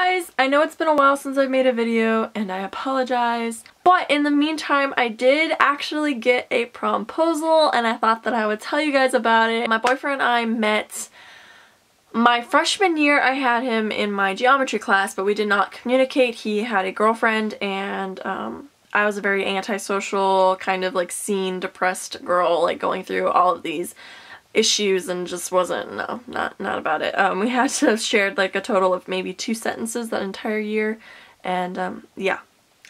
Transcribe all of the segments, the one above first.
guys! I know it's been a while since I've made a video and I apologize, but in the meantime I did actually get a promposal and I thought that I would tell you guys about it. My boyfriend and I met my freshman year. I had him in my geometry class, but we did not communicate. He had a girlfriend and I was a very antisocial, kind of like scene depressed girl, like going through all of these issues and just wasn't, not about it. We had to have shared like a total of maybe 2 sentences that entire year, and yeah.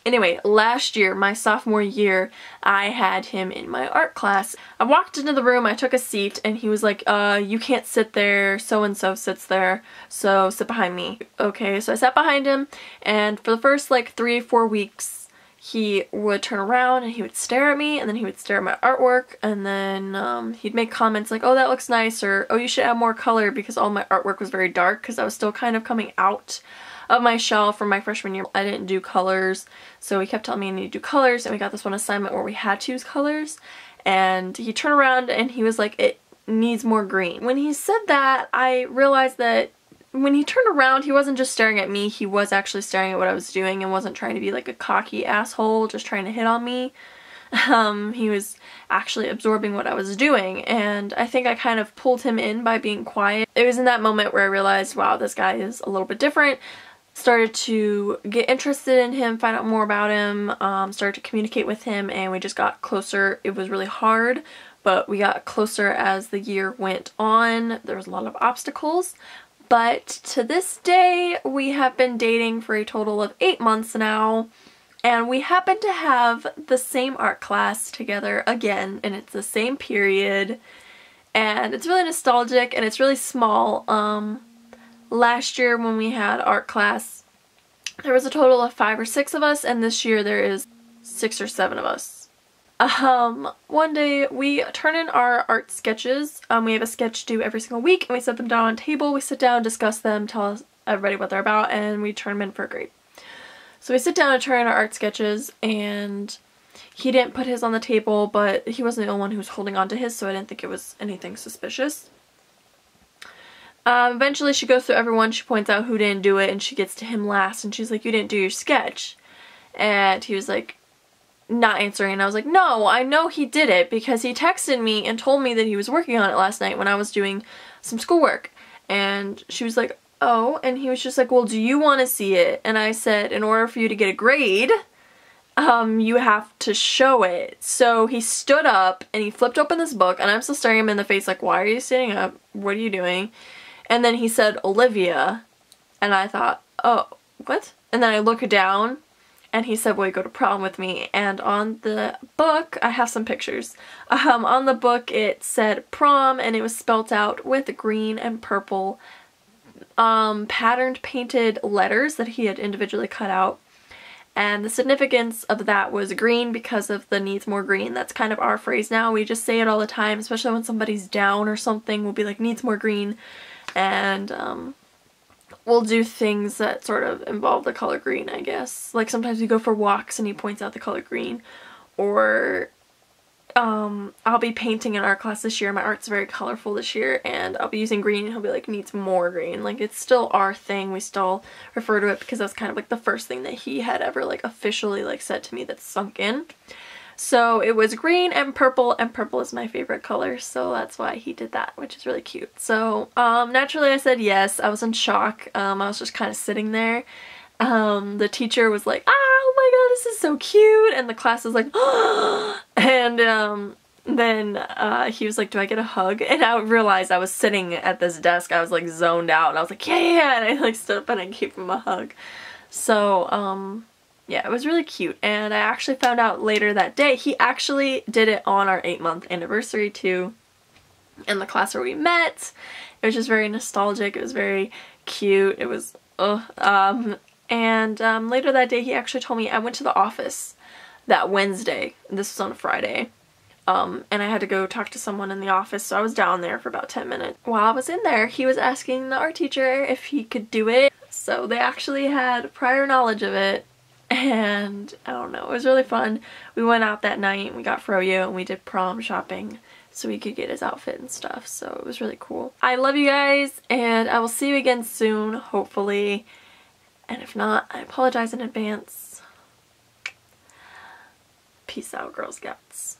Anyway, last year, my sophomore year, I had him in my art class. I walked into the room, I took a seat, and he was like, you can't sit there, so-and-so sits there, so sit behind me. Okay, so I sat behind him, and for the first like 3 or 4 weeks, he would turn around and he would stare at me, and then he would stare at my artwork, and then he'd make comments like, oh, that looks nice, or oh, you should add more color, because all my artwork was very dark because I was still kind of coming out of my shell from my freshman year. I didn't do colors, so he kept telling me I need to do colors, and we got this one assignment where we had to use colors, and he turned around and he was like, it needs more green. When he said that, I realized that when he turned around, he wasn't just staring at me, he was actually staring at what I was doing and wasn't trying to be like a cocky asshole just trying to hit on me. He was actually absorbing what I was doing, and I think I kind of pulled him in by being quiet. It was in that moment where I realized, wow, this guy is a little bit different. Started to get interested in him, find out more about him, started to communicate with him, and we just got closer. It was really hard, but we got closer as the year went on. There was a lot of obstacles. But to this day, we have been dating for a total of 8 months now, and we happen to have the same art class together again, and it's the same period, and it's really nostalgic and it's really small. Last year when we had art class, there was a total of 5 or 6 of us, and this year there is 6 or 7 of us. One day we turn in our art sketches. We have a sketch due every single week, and we set them down on a table. We sit down, discuss them, tell everybody what they're about, and we turn them in for a grade. So we sit down and turn in our art sketches, and he didn't put his on the table, but he wasn't the only one who was holding on to his, so I didn't think it was anything suspicious. Eventually she goes through everyone, she points out who didn't do it, and she gets to him last, and she's like, you didn't do your sketch. And he was like, not answering, and I was like, no, I know he did it because he texted me and told me that he was working on it last night when I was doing some schoolwork. And she was like, oh, and he was just like, well, do you want to see it? And I said, in order for you to get a grade, you have to show it. So he stood up and he flipped open this book, and I'm still staring him in the face like, why are you standing up? What are you doing? And then he said, Olivia, and I thought, oh, what? And then I look down, and he said, will you go to prom with me? And on the book, I have some pictures. On the book it said prom, and it was spelt out with green and purple patterned painted letters that he had individually cut out. And the significance of that was green because of the needs more green. That's kind of our phrase now. We just say it all the time, especially when somebody's down or something. We'll be like, needs more green. And we'll do things that sort of involve the color green, I guess. Like sometimes we go for walks and he points out the color green. Or I'll be painting in art class this year. My art's very colorful this year, and I'll be using green, and he'll be like, needs more green. Like, it's still our thing. We still refer to it because that's kind of like the first thing that he had ever like officially like said to me that's sunk in. So it was green and purple is my favorite color, so that's why he did that, which is really cute. So naturally I said yes. I was in shock. I was just kind of sitting there. The teacher was like, oh my god, this is so cute, and the class was like, oh! And then he was like, do I get a hug? And I realized I was sitting at this desk. I was like zoned out, and I was like, yeah, and I like stood up and I gave him a hug. So yeah, it was really cute, and I actually found out later that day he actually did it on our 8-month anniversary too, in the class where we met. It was just very nostalgic. It was very cute. It was and later that day he actually told me I went to the office that Wednesday. This was on a Friday. And I had to go talk to someone in the office, so I was down there for about 10 minutes. While I was in there, he was asking the art teacher if he could do it, so they actually had prior knowledge of it. And I don't know, it was really fun. We went out that night, we got froyo, and we did prom shopping so he could get his outfit and stuff, so it was really cool. I love you guys, and I will see you again soon, hopefully. And if not, I apologize in advance. Peace out, Girl Scouts.